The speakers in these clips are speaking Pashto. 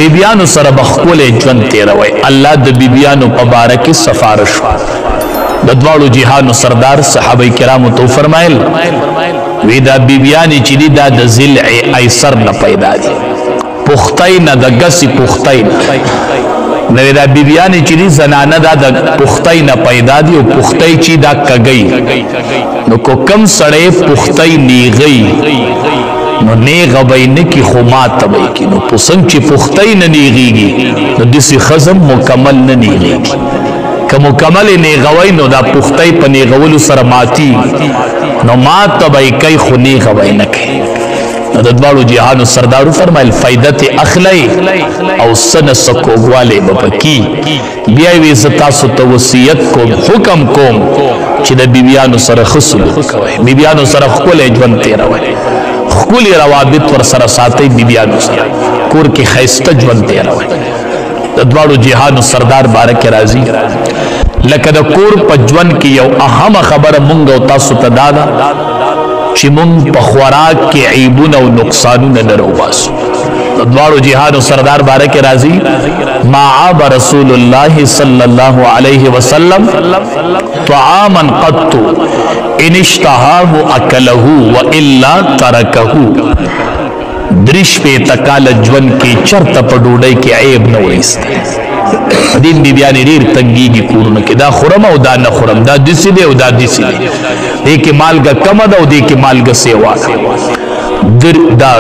بیبیانو سره بخکول ژوند تیروي الله د بیبیانو په باره کې سفارش د دواړو جهانو سردار صحابه کرامو تو فرمایل وی دا بیبیانی چې دي دا د ذل ایسر نه پیدا دي پختای نه د غسی پختای نه دا بیبیانی چې دي زنانه دا د پختای نه پیدا دي او پختای چې دا کګي نو کو کم سړی پختای نیغي نو نیغه بینه کی خمات بای کی نو پسنگ چی پختای ننیغیگی نو دیسی خزم مکمل ننیغیگی که مکمل نیغوی نو دا پختای پا نیغولو سر ماتی نو مات بای کئی خو نیغوی نکی نو ددوارو جہانو سردارو فرمائل فائدت اخلی او سن سکوگوالے بپکی بیاوی زتاسو توسیت کوم حکم کوم چی دا بیبیانو سر خسلو کوئی بیبیانو سر خکول ژوند تیروي خکولی روابط ور سره ساتي بیبیانو سره کور کې خیسته ژوند تیروي د دواړو جهانو سردار بارک راضي لکه د کور په ژوند کې یو اهم خبره مونږ او تاسو ته دادا چې مونږ په خوراک کې عیبونه او نقصانونه نه روباسو د دواړو جهانو سردار بارک راضي ما عاب رسول الله صلی الله علیه وسلم طعاما قط ان اشتهاه اکله والا ترکه درش په تکال ژوند کې چرته په ډوډۍ کې عیب نه وایست دین بیبیان ډیر تنګیږي کورونه کې دا خورم او دا نه خورم دا دسی دی او دا دسی دی دې کې مالګه کم ده او دې کې مالګه سیوا دا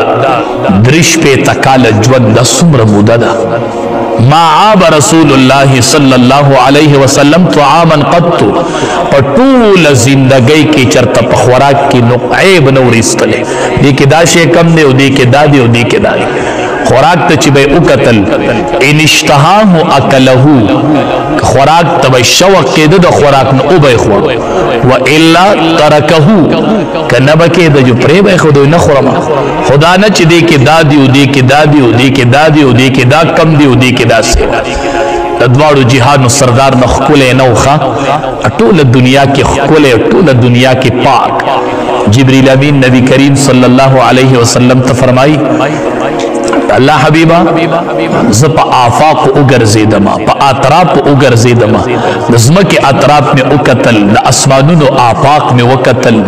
درش په تکال ژوند د څومره موده ده ما عاب رسول الله صلی الله علیه وسلم طعاما قط پټول زندګۍ کې چرته په خوراک کې نو عیب نه ورستله دې کې دا شی کم دی او دې کې دا دی او دې کې دا دی خوراک ته چې به وکتل ان اشتهاه اکله خوراک ته شوق کې د خوراک نه او به خور و الا ترکه کنه بکې د جو پرې به خو نه خورم خدا نه چې دې کې دادی او دې کې دادی او دې کې دادی او دې کې دا کم دی او دې کې دا سیوا دواړو جهانو سردار نه خپل نوخه ټول دنیا کې خپل ټول دنیا کې پاک جبرئیل امین نبی کریم صلی الله علیه وسلم ته فرمایي اللہ حبیبہ ز پا آفاق اگرزیدما پا اطراف اگرزیدما نظمک اطراف میں اکتل دا اسمانون و آفاق میں وکتل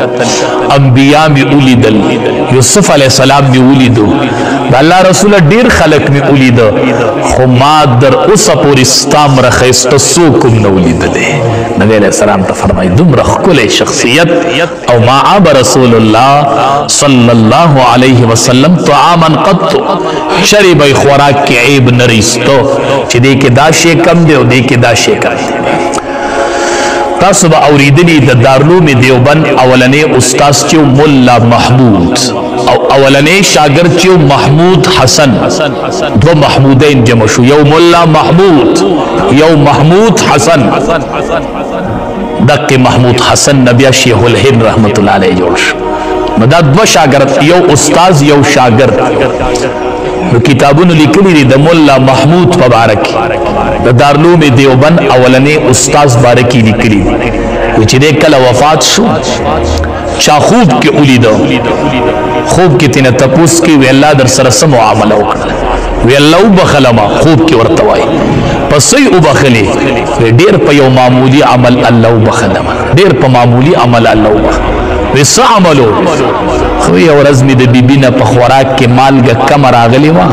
انبیاء میں اولیدل یوسف علیہ السلام میں اولیدو دا اللہ رسول دیر خلق میں اولیدو خماد در اس پورستام رخیست سوکم نولیدلے نبی علیہ السلام تا فرمائی دم رخ کل شخصیت او ما عاب رسول اللہ صلی اللہ علیہ وسلم طعاما قط شریب خوراک کی عیب نریستو چی دے کے دا شے کم دے و دے کے دا شے کم دے تاسو با اوریدنی دا دارلوم دیوبند اولنے استاذ چیو ملا محمود او اولنے شاگرد چیو محمود حسن دو محمودین جمشو یو ملا محمود یو محمود حسن دق محمود حسن نبی شیخ الہند رحمت اللہ علیہ جوڑش دا دو شاگرد یو استاذ یو شاگرد کتابون لکلی دی دا ملا محمود مبارک دا دارلوم دیوبند اولنے استاذ بارکی لکلی وچی دے کل وفات شو چا خوب کے اولی دو خوب کی تینا تپوس کی وی اللہ در سرسم و عمل اوکڑا وی اللہ بخلما خوب کی ورطوائی پسی او بخلی وی دیر پا یو معمولی عمل اللہ بخلما دیر پا معمولی عمل اللہ بخلما ویسا عملو خوی اور ازمی دا بی بینا پا خوراک کے مالگا کم راغلی وا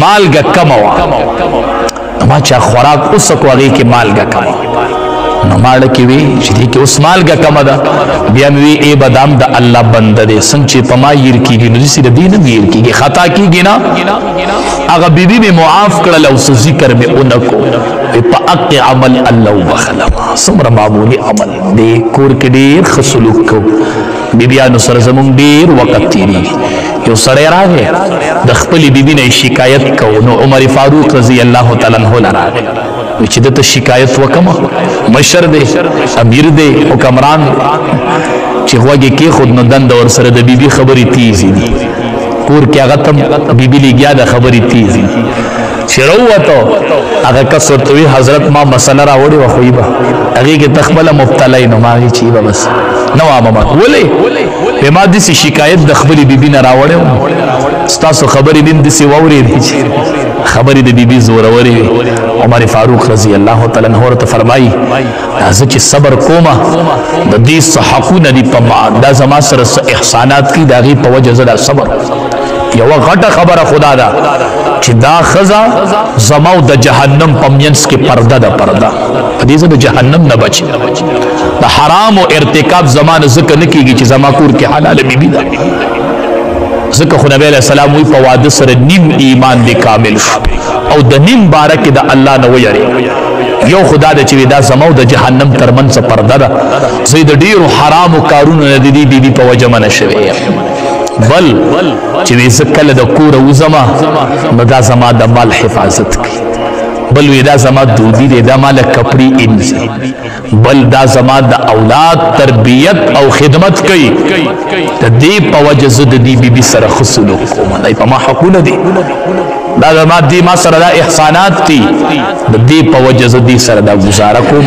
مالگا کم وا ما چا خوراک اسکو اگئی کے مالگا کم نو مالکی وی چیدی کہ اس مالگا کم دا بیامی وی اے بدام دا اللہ بند دے سنچے پما یر کی گی نو جسی دا دینم یر کی گی خطا کی گی نا اگا بی بی میں معاف کرل اس ذکر میں انکو پا اق عمل اللہ بخلما سمر معمولی عمل دے کور کے دیر خسلوک کو بی بیانو سرزمون دیر وقت تیری یو سڑے راگے دخپلی بی بی نے شکایت کو نو عمر فاروق رضی اللہ تعالیٰ عنہ لراگے وچی دتا شکایت وکم مشر دے امیر دے حکمران چی خواگے کی خود نو دند اور سر دا بی بی خبری تیزی دی کور کیا غتم بی بی لی گیا دا خبری تیزی چروا تو اگر کسر توی حضرت ما مسئلہ را وڑی و خویبا اگی کے تخبل مبتلائی نو ماغی چیبا بس نو آماما ولی بے ما دیسی شکایت دخبلی بی بی نا را وڑی ستاسو خبری دن دیسی ووری دی خبرې د بیبي زورورې عمر فاروق رضی الله تعالی عنہ ورته فرمایي زه چې صبر کومه د دې څه حقونه دي په ما دا زما سره څه احسانات دي د هغې په وجه زه دا صبر یوه غټه خبره خدا ده چې دا ښځه زما او د جهنم په منځ کې پرده ده پرده په دې زه د جهنم نه بچ د حرام او ارتکاب زما نه ځکه نه کېږي چې زما کور کې حلاله بیبي ده ځکه خو نبی علیه السلام وایي په واده سره نیم ایمان دې کامل شو او د نیم باره کې د الله نه ویرې یو خدا ده چې دا زما او د جهنم ترمنځ پرده ده زه د ډېرو حرامو کارونو نه د دې بیبي په وجه منع شوی یم بل چې زه کله د کوره وځمه نو دا زما د مال حفاظت کوي بل وی دا زما دودی دی دا مال کپڑی انزی بل دا زما د اولاد تربیت او خدمت کوي د دې په وجه زه د دې بیبي سره ښه سلوک کوم دا په ما حقونه دي دا زما دې ما سره دا احسانات دي د دې په وجه زه دې سره دا گزاره کوم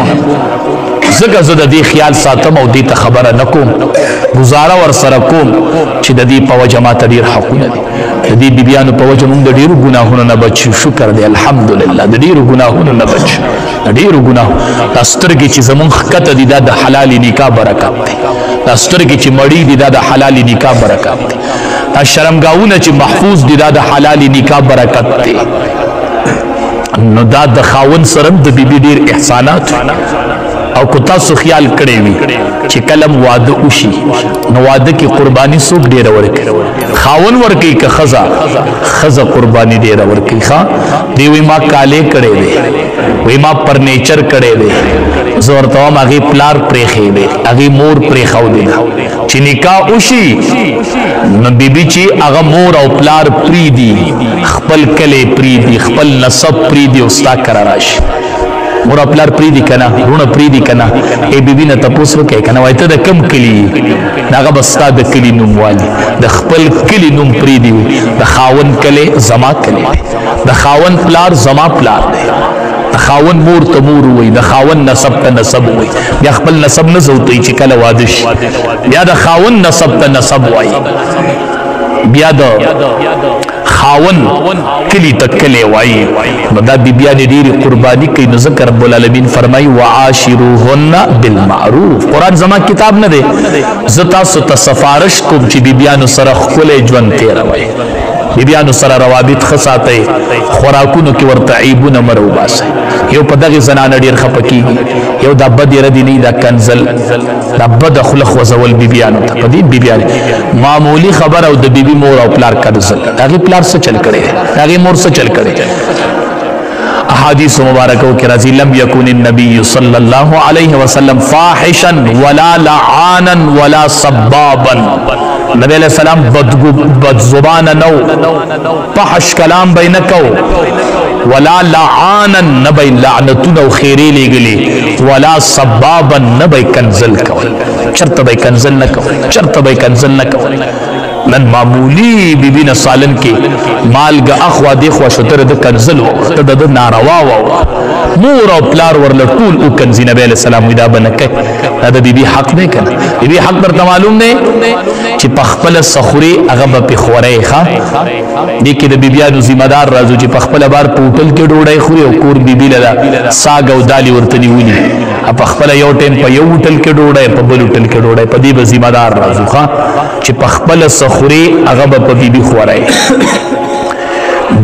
ځکه زه د دې خیال ساتم او دې ته خبره نه کوم گزاره ور سره کوم چې د دې په وجه ماته ډېر حقونه دي د دې بیبیانو په وجه موږ د ډېرو ګناهونو نه بچ شکر دی الحمدلله د ډېرو ګناهونو نه بچ د ډېرو ګناهونو دا سترګې چې زمونږ ښکته دي دا د حلالې نکاح برکت دی دا سترګې چې مړې دي دا د حلالې نکاح برکت دی دا شرمګاهونه چې محفوظ دي دا د حلالې نکاح برکت دی نو دا د خاوند سره د بیبي ډېر احسانات او کو تاسو خیال کړی وي چې کلم واده وشي نو واده کې قرباني څوک ډیره ورکوي خاوند ورکوي که ښځه قرباني ډیره ورکوي ښه دی وایي ما کالې کړی دی وایي ما فرنیچر کړی دی زه ورته وایم هغې پلار پرېښی دی هغې مور پرېښودی ده چې نکاح وشي نو بیبي چې هغه مور او پلار پرېږدي خپل کلی پرېږدي خپل نسب پرېږدي او ستا کره راشي مور پلار پریدي کنه رونه پریدي کنه ای بیبي نه تاسو وکړئ کنه وای ته د کم کلی هغه بس تا د کلی نوم والی د خپل کلی نوم پریدي د خاوند کلی زما کلی د خاوند پلار زما پلار دی د خاوند مور ته مور وای د خاوند نسب ته نسب وای بیا خپل نسب نه زوتای چې کله واده شي بیا د خاوند نسب ته نسب وای بیا د خاون کلی تکلی وای نو دا بیبیانې ډېرې قرباني کوي نو ځکه رب العالمین فرمایي وعاشروهن بالمعروف قرآن زما کتاب نه دی زه تاسو ته سفارش کوم چې بیبیانو سره ښکلی ژوند تېروئ بیبیانو سره روابط ښه ساتئ خوراکونو کې ورته عیبونه مه راوباسئ یو په دغې زنانه ډېر خفه کېږي یو دا بد ردې نه دا کنزل دا بده خوله خوځول بیبیانو ته په دې بیبیانې معمولي خبره او د بیبي مور او پلار کنزل د هغې پلار څه چل کړی دی د هغې مور څه چل کړی احادیث مبارکو کې راځي لم یکن النبی صلی الله علیه وسلم فاحشا ولا لعانا ولا صبابا نبی علیہ السلام بد زبان نو فحش کلام بی نکو ولا لعانا نبی لعنتون و خیری لگلی ولا صبابا نبی کنزل کول چرت بی کنزل نکو چرت بی کنزل نکو نن معمولی بیبی نه سالن کې مالګه اخوا دیخوا شتر د کنزل وخت د ناروا و مور او پلار ورله ټول او کنزی نبی علیہ السلام دا بنکه دا د بیبي حق نه کنه بیبي حق درته معلوم نه چې په خپل سخوري هغه به خوري ښا دې کې د بیبيانو ذمہ دار راځو چې په خپل بار پوتل کې ډوډۍ خوري او کور بیبي لدا ساګ او دالي ورته نیونی په خپل یو ټیم په یو هوټل کې ډوډۍ په بل هوټل کې ډوډۍ په دې به ذمہ دار راځو ښا چې په خپل سخوري هغه به په بیبي خوري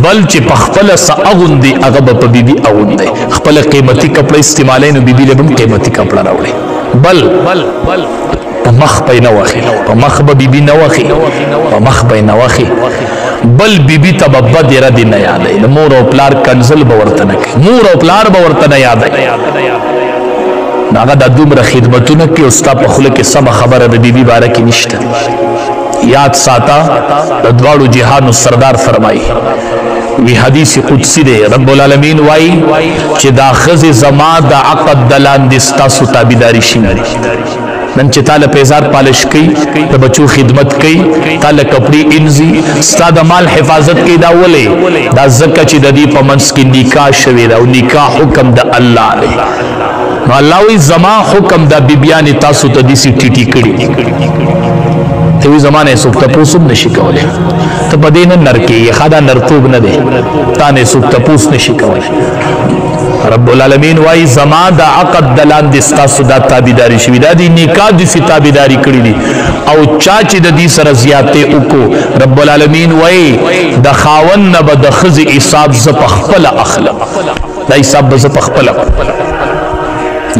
بل چې په خپل ساغوندي هغه به په بیبي اغوندي خپل قیمتي کپڑے استعمالای نو بیبي له هم قیمتي کپڑا راوړي بل په مخ په نه واخی په مخ به بیبي نه واخی په مخ به نه واخی بل بیبي ته به بد ردې نه یادوي د مور او پلار کنزل به ورته نه کوي مور او پلار به ورته نه یادوي هغه دا دومره خدمتونه کوي او ستا په خوله کې سمه خبره د بیبي باره کې نشته یاد ساته د دواړو جهانو سردار فرمایي وی حدیث قدسی دی رب العالمین وای چې دا ښځې زما د عقد د لاندې ستاسو تابعداري شي نن چې تاله پیزار پالش کوي د بچو خدمت کوي تاله کپړې انځي ستا د مال حفاظت کوي دا ولې دا ځکه چې د دې په منځ کې نکاح شوی دا او نکاح حکم د الله دی نو الله وی زما حکم دا بیبیانې تاسو ته داسې ټیټي کړي ته وی زمانه سوک تپوس هم نشي کولی ته په دې نه نر کېږي ښه دا نرتوب نه دی تا نه سوک تپوس نشي کولی رب العالمین وای زما د عقد د لاندې ستاسو دا تابعداري شوي دا دي نکاح داسې تابعداري کړي دي او چا چې د دې سره زیاتې وکړو رب العالمین وای د خاوند نه به د ښځې حساب زه پخپله اخلم دا حساب به زه پخپله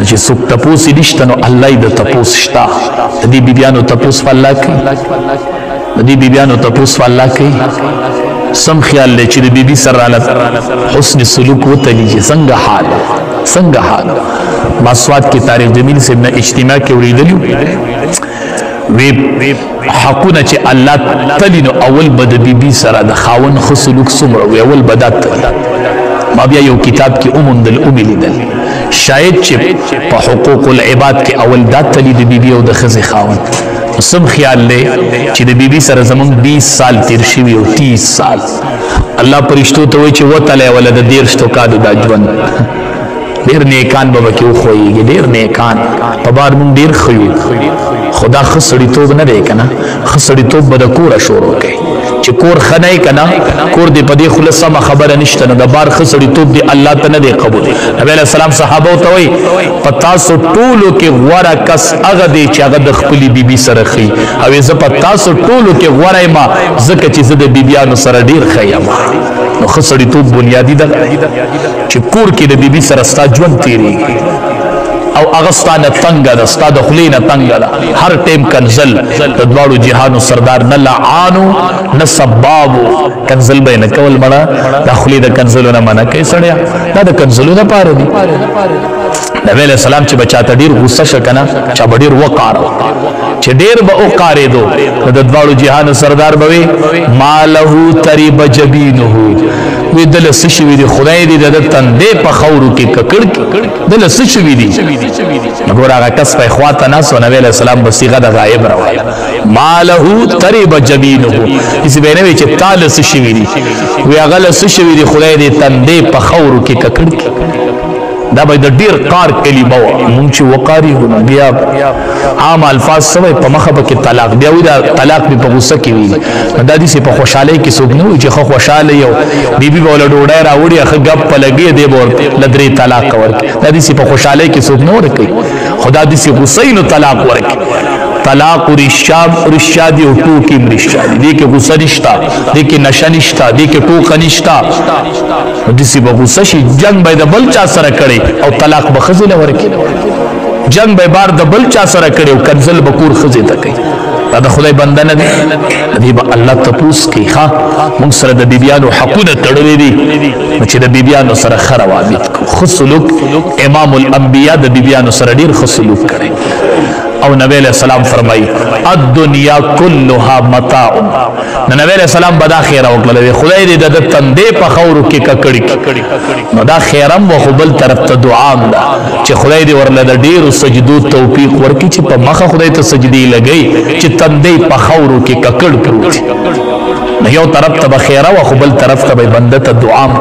چې څوک تپوس یې نشته نو الله یې د تپوس شته د دې بیبیانو تپوس په الله کوي د دې بیبیانو تپوس په الله کوي سم خیال دی چې د بیبي سره حسن سلوک وتلی چې څنګه حال ما سواد کې طارق جمیل صاحب نه اجتماع کې اورېدلي وی حقونه چې الله تلی نو اول به د بیبي سره د خاوند ښه سلوک څومره وي اول به دا تلی ما بیا یو کتاب کې وموندل ومې لیدل شاید چې په حقوق العباد کې اول دا تلی د بیبي او د ښځې خاوند سم خیال دی چې د بیبي سره زمونږ 20 سال تیر شوي او 30 سال الله پرشتو ته وایي چې وتلی وله د 13 کالو دا ژوند ډېر نیکان به پکې وښویېږي ډېر نیکان په بار مونږ ډېر ښه یو خو دا ښه سړیتوب نه دی که نه ښه سړیتوب به د کوره شروع کوي چې کور ښه نه یې که نه کور دې په دې خوله سمه خبره نشته نو د بار ښه سړیتوب دې الله ته نه دی قبول نبی علیه السلام صحابو ته وایي په تاسو ټولو کې غوره کس هغه دی چې هغه د خپلې بیبي سره ښي او زه په تاسو ټولو کې غوره یم ځکه چې زه د بیبیانو سره ډېر ښه یم نو ښه سړیتوب بنیادي ده چې کور کې د بیبي سره ستا ژوند تېرېږي او هغه ستا نه تنګه ده ستا د خولې نه تنګه ده هر ټیم کنزل د دواړو جهانو سردار نه لعانو نه سبابو کنزل به یې نه کول مړه دا خولې د کنزلو نه منع کوي سړیا دا د کنزلو دپاره دي نبی علیه السلام چې به چاته ډېر غوسه شه که نه چا به ډېر وقاره چې ډېر به وقارېدو نو د دواړو جهانو سردار به وي ما له تریب جبینه وی دله څه شوي دي خدای دې د ده تندې په خاورو کې ککړ کړي دله څه شوي دي نو ګوره هغه کس په خوا ته ناست و نبی علیه السلام به صیغه د غایب راوړله ما له تریب جبینه داسې به یې نه وي چې تا له څه شوي دي وی هغه له څه شوي دي خدای دې تندې په خاورو کې ککړ کړي دا به د ډېر قار کلمه وه مونږ چې وقاري وو نو بیا عام الفاظ څه وایي په مخه پکې طلاق بیا وایي دا طلاق مې په غوسه کې ویلي دا داسې په خوشحالۍ کې څوک نه وي چې ښه خوشحاله یو بیبي به وله ډوډۍ راوړي ښه ګپ په لګي دی به له 3 طلاق ورکړي دا داسې په خوشحالۍ کې څوک نه ورکوي خو دا داسې غوسه نو طلاق ورکړي طلاق رشا دی او ټوکې هم رشا دي دې کې غوسه نشته دې کې نشه نشته دې کې ټوکه نشته داسې به غوسه شي جنګ به د بل چا سره کړی او طلاق به ښځې نه ورکړي جنګ به بار د بل چا سره کړی او کنزل به کور ښځې ته کوي دا د خدای بنده نه دی دې به الله تپوس کوي ښه موږ سره د بیبیانو حقونه تړلي دي نو چې د بیبیانو سره ښه روابط کوو ښه سلوک امام الانبیا د بیبیانو سره ډېر ښه سلوک کړی او نبی علیہ السلام فرمائی الدنیا کلها متاع نو نبی علیہ السلام بدا خیره وکړه خدای دې د تندې په خاورو کې ککړي نو دا خیرم و خو بل طرف ته دعام ده چې خدای دې ورله د ډېرو سجدو توفیق ورکړي چې په مخه خدای ته سجدې لګوي چې تندې په خاورو کې ککړ پروت نو یو طرف ته به خیره و خو بل طرف ته به بنده ته دعام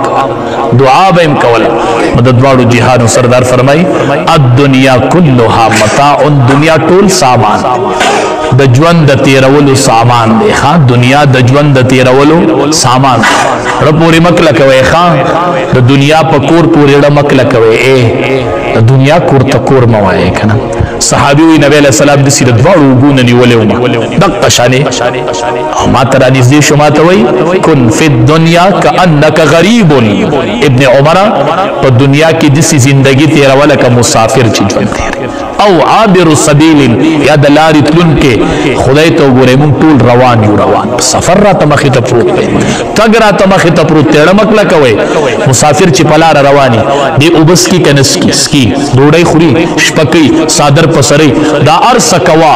دعا به هم کوله نو د دواړو جهانو سردار فرمایي الدنیا کلها متاع دنیا ټول سامان د ژوند د تیرولو سامان دی ښه دنیا د ژوند د تیرولو سامان ړه پورې مکله کوئ ښه د دنیا په کور پورې ړه مکله کوئ د دنیا کور ته کور مه وایئ که نه صحابي وي نبی علیه السلام داسې د دواړو اوږونه نیولې ومه دقه شانې او ما ته رانږدې شو ما ته وایي کن فی الدنیا کانک غریب ابن عمره په دنیا کې داسې زندګي تېروه لکه مسافر چې ژوند تېر او عابر سبیل یا د لارې تلونکې خدای ته وګورئ موږ ټول روان یو روان سفر راته مخې ته پروت دی تګ راته مخې ته پروت دی ړه مکله کوئ مسافر چې په لاره روان وي دې اوبه څکي که نه څکي ډوډۍ خوري شپه کوي څادر په سرۍ دا هر څه کوه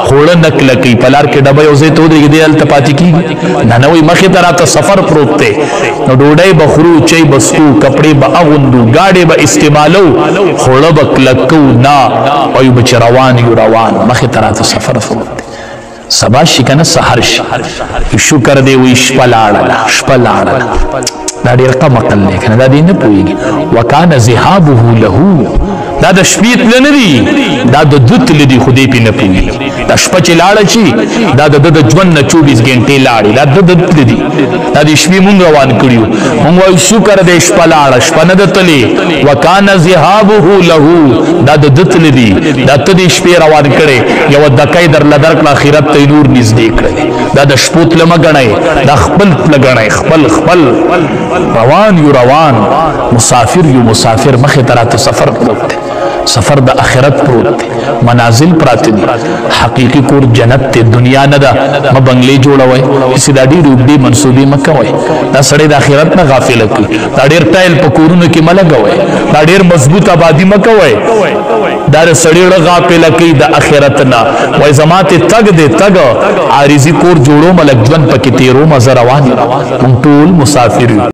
خوړه نه کلکوي په لار کې ډبه یو ځای ته ودرېږي دی هلته پاتې کېږي نه نه وایي مخې ته راته سفر پروت دی نو ډوډۍ به خورو چای به څکو کپړې به اغوندو ګاډۍ به استعمالو خوړه به کلکو نه وایو به چې روان یو روان مخې ته راته سفر پروت دی سبا شي که نه سحر شي شکر دی وایي شپه لاړله شپه لاړله دا ډېر کم عقل دی که نه دا دې نه پوهېږي وکانه ذهابه له دا د شپې تله نه دي دا د ده تله دي خو دې پې نه پوهېږي د شپه چې لاړه شي دا د ژوند نه 24 غنټې لاړې دا د دي دا د شپې مونږ روان کړیو مونږ وایو شکر دې شپه لاړه شپه نه د تلې وکانه ذهابه له دا د دتل دي دا ته دې شپې روان کړي یو دکای در لدر کړه آخرت ته نور نږدې کړي دا د شپوت لمګنای دا خپل لګنای خپل روان یو روان مسافر یو مسافر مخه تراته سفر پروت سفر د اخرت پروت منازل پراته دي حقيقي کور جنت ته دنیا نه ده م بنگلې جوړوي کسی دا ډېر وګړي منسوبي مکوي دا سړی د اخرت نه غافل کی دا ډېر ټایل پکورونه کې ملګوي دا ډېر مضبوط آبادی مکوي دا سړی غافل کی د اخرت نه وای زماته تګ دې تګ عارضی کور جوړو ملک ژوند پکې تیرو مزه روان ټول مسافر